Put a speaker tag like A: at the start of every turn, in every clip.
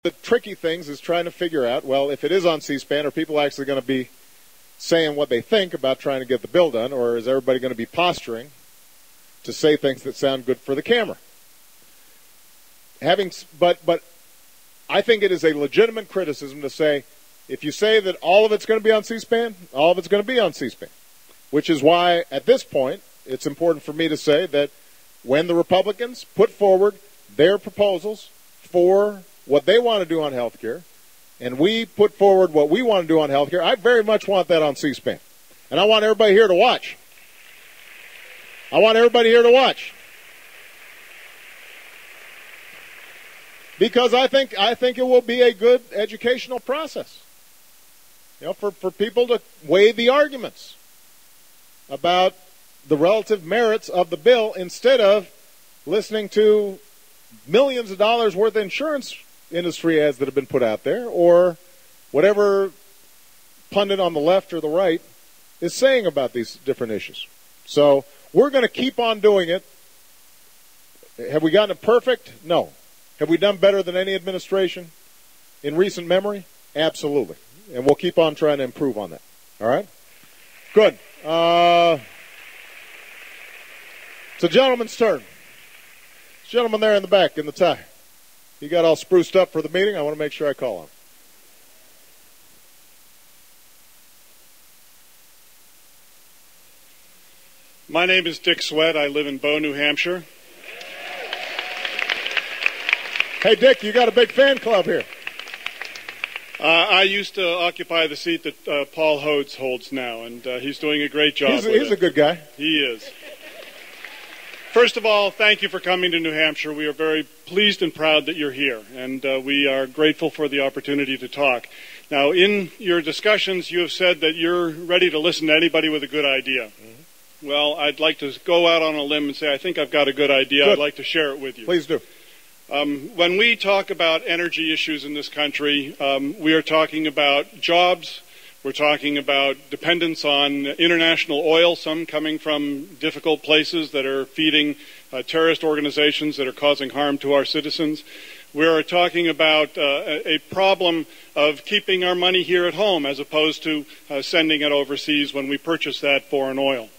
A: The tricky things is trying to figure out, well, if it is on C-SPAN, are people actually going to be saying what they think about trying to get the bill done, or is everybody going to be posturing to say things that sound good for the camera? But I think it is a legitimate criticism to say, if you say that all of it's going to be on C-SPAN, all of it's going to be on C-SPAN, which is why, at this point, it's important for me to say that when the Republicans put forward their proposals for what they want to do on health care, and we put forward what we want to do on health care, I very much want that on C-SPAN. And I want everybody here to watch. I want everybody here to watch. Because I think it will be a good educational process. You know, for people to weigh the arguments about the relative merits of the bill instead of listening to millions of dollars worth of insurance industry ads that have been put out there, or whatever pundit on the left or the right is saying about these different issues. So we're going to keep on doing it. Have we gotten it perfect? No. Have we done better than any administration in recent memory? Absolutely. And we'll keep on trying to improve on that. All right? Good. It's a gentleman's turn. Gentleman there in the back in the tie. He got all spruced up for the meeting. I want to make sure I call him.
B: My name is Dick Sweat. I live in Bow, New Hampshire.
A: Hey, Dick, you got a big fan club here.
B: I used to occupy the seat that Paul Hodes holds now, and he's doing a great job.
A: He's a good guy.
B: He is. First of all, thank you for coming to New Hampshire. We are very pleased and proud that you're here, and we are grateful for the opportunity to talk. Now, in your discussions, you have said that you're ready to listen to anybody with a good idea. Mm-hmm. Well, I'd like to go out on a limb and say I think I've got a good idea. Good. I'd like to share it with you.
A: Please do.
B: When we talk about energy issues in this country, we are talking about jobs. We're talking about dependence on international oil, some coming from difficult places that are feeding terrorist organizations that are causing harm to our citizens. We're talking about a problem of keeping our money here at home as opposed to sending it overseas when we purchase that foreign oil.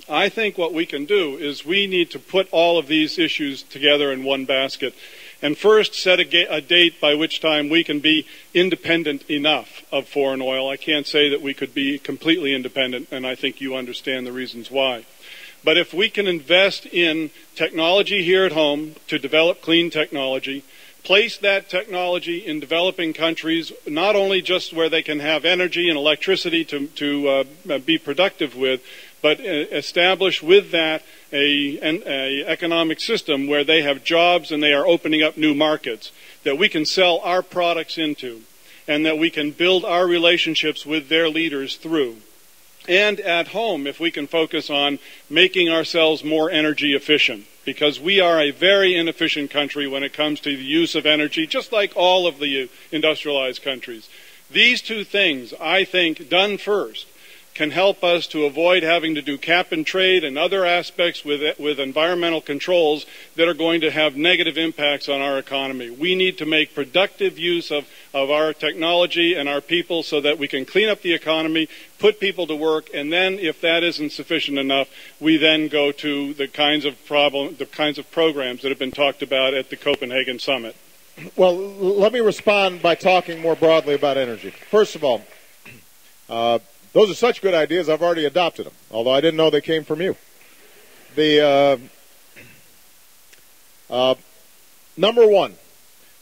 B: I think what we can do is we need to put all of these issues together in one basket and first set a date by which time we can be independent enough of foreign oil. I can't say that we could be completely independent, and I think you understand the reasons why. But if we can invest in technology here at home to develop clean technology, place that technology in developing countries, not only just where they can have energy and electricity to be productive with, but establish with that an economic system where they have jobs and they are opening up new markets that we can sell our products into and that we can build our relationships with their leaders through. And at home, if we can focus on making ourselves more energy efficient, because we are a very inefficient country when it comes to the use of energy, just like all of the industrialized countries. These two things, I think, done first, can help us to avoid having to do cap and trade and other aspects with environmental controls that are going to have negative impacts on our economy. We need to make productive use of our technology and our people so that we can clean up the economy, put people to work, and then if that isn't sufficient enough, we then go to the kinds of programs that have been talked about at the Copenhagen Summit.
A: Well, let me respond by talking more broadly about energy. First of all, those are such good ideas, I've already adopted them, although I didn't know they came from you. Number one,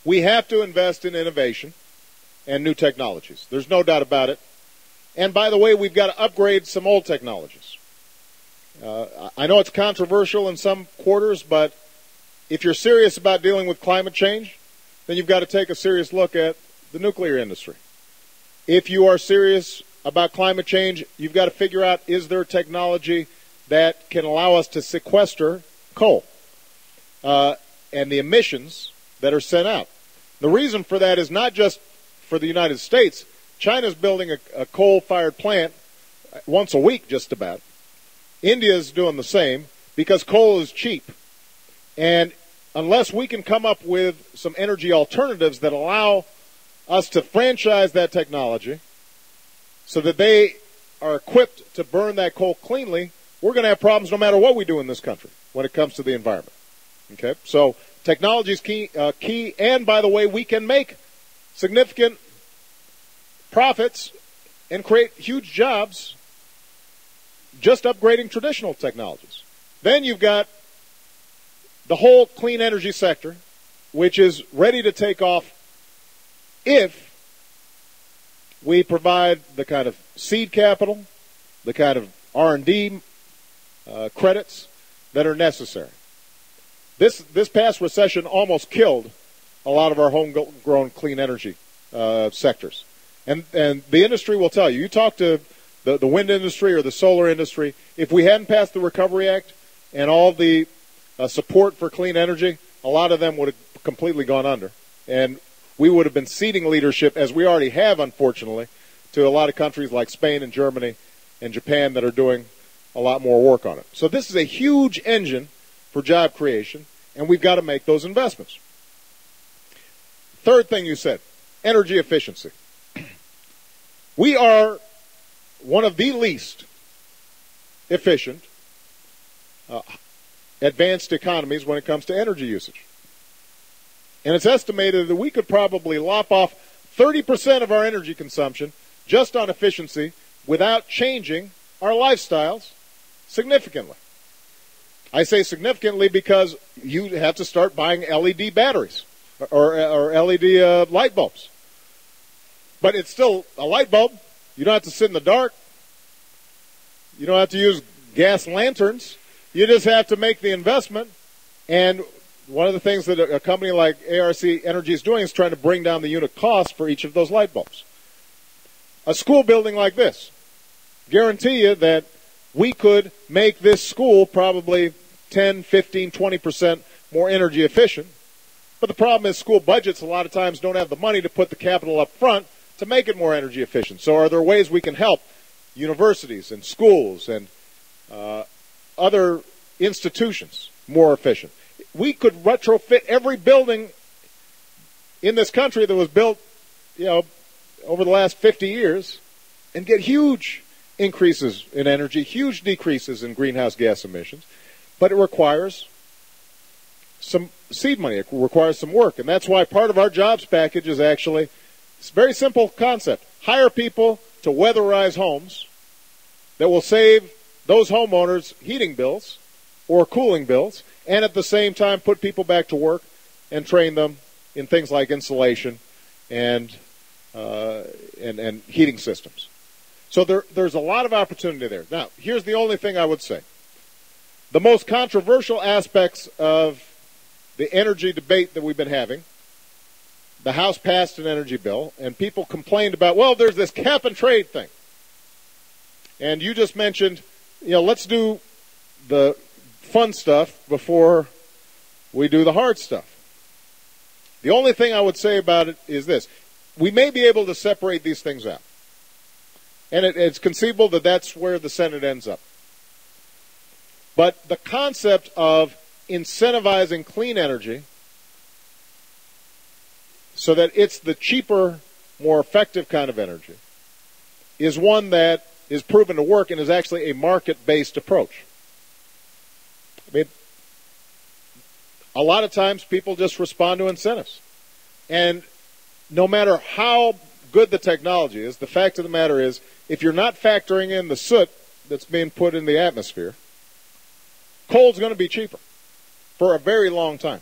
A: we have to invest in innovation and new technologies. There's no doubt about it. And by the way, we've got to upgrade some old technologies. I know it's controversial in some quarters, but if you're serious about dealing with climate change, then you've got to take a serious look at the nuclear industry. If you are serious about climate change, you've got to figure out, is there technology that can allow us to sequester coal and the emissions that are sent out? The reason for that is not just for the United States. China's building a coal-fired plant once a week, just about. India is doing the same because coal is cheap. And unless we can come up with some energy alternatives that allow us to franchise that technology so that they are equipped to burn that coal cleanly, we're going to have problems no matter what we do in this country when it comes to the environment. Okay? So technology is key, and by the way, we can make significant profits and create huge jobs just upgrading traditional technologies. Then you've got the whole clean energy sector, which is ready to take off if we provide the kind of seed capital, the kind of R&D credits that are necessary. This past recession almost killed a lot of our homegrown clean energy sectors. And the industry will tell you. You talk to the wind industry or the solar industry, if we hadn't passed the Recovery Act and all the support for clean energy, a lot of them would have completely gone under. And we would have been ceding leadership, as we already have, unfortunately, to a lot of countries like Spain and Germany and Japan that are doing a lot more work on it. So this is a huge engine for job creation, and we've got to make those investments. Third thing you said, energy efficiency. We are one of the least efficient advanced economies when it comes to energy usage. And it's estimated that we could probably lop off 30% of our energy consumption just on efficiency without changing our lifestyles significantly. I say significantly because you have to start buying LED batteries or LED light bulbs. But it's still a light bulb. You don't have to sit in the dark. You don't have to use gas lanterns. You just have to make the investment. And one of the things that a company like ARC Energy is doing is trying to bring down the unit cost for each of those light bulbs. A school building like this, guarantee you that we could make this school probably 10, 15, 20% more energy efficient. But the problem is school budgets a lot of times don't have the money to put the capital up front to make it more energy efficient. So are there ways we can help universities and schools and other institutions more efficient? We could retrofit every building in this country that was built, over the last 50 years and get huge increases in energy, huge decreases in greenhouse gas emissions. But it requires some seed money. It requires some work. And that's why part of our jobs package is actually, it's a very simple concept. Hire people to weatherize homes that will save those homeowners heating bills or cooling bills, and at the same time put people back to work and train them in things like insulation and heating systems. So there's a lot of opportunity there. Now, here's the only thing I would say. The most controversial aspects of the energy debate that we've been having, the House passed an energy bill, and people complained about, well, there's this cap and trade thing. And you just mentioned, let's do the fun stuff before we do the hard stuff. The only thing I would say about it is this. We may be able to separate these things out. And it's conceivable that that's where the Senate ends up. But the concept of incentivizing clean energy so that it's the cheaper, more effective kind of energy is one that is proven to work and is actually a market-based approach. I mean, a lot of times people just respond to incentives. And no matter how good the technology is, the fact of the matter is, if you're not factoring in the soot that's being put in the atmosphere, coal's going to be cheaper for a very long time.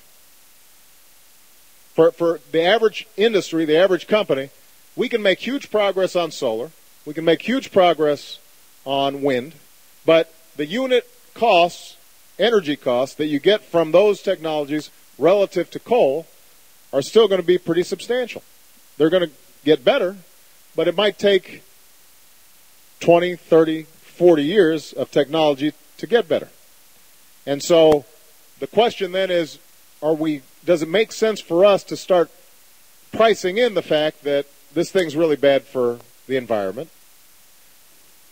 A: For the average industry, the average company, we can make huge progress on solar. We can make huge progress on wind. But the unit costs, energy costs that you get from those technologies relative to coal are still going to be pretty substantial. They're going to get better, but it might take 20, 30, 40 years of technology to get better. And so the question then is, does it make sense for us to start pricing in the fact that this thing's really bad for the environment?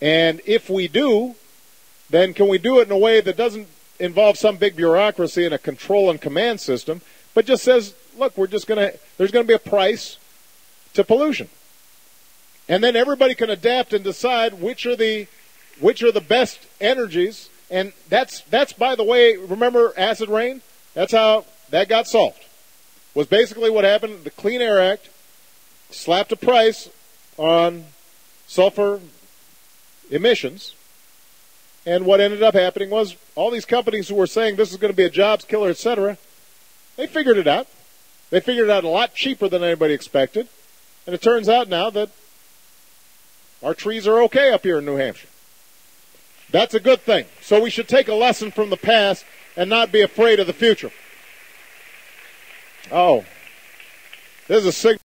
A: And if we do, then can we do it in a way that doesn't involve some big bureaucracy and a control and command system, but just says, look, there's going to be a price to pollution. And then everybody can adapt and decide which are the best energies. And that's by the way, remember acid rain? That's how that got solved. Was basically what happened. The Clean Air Act slapped a price on sulfur emissions. And what ended up happening was all these companies who were saying this is going to be a jobs killer, etc., they figured it out. They figured it out a lot cheaper than anybody expected. And it turns out now that our trees are okay up here in New Hampshire. That's a good thing. So we should take a lesson from the past and not be afraid of the future. Oh, there's a signal.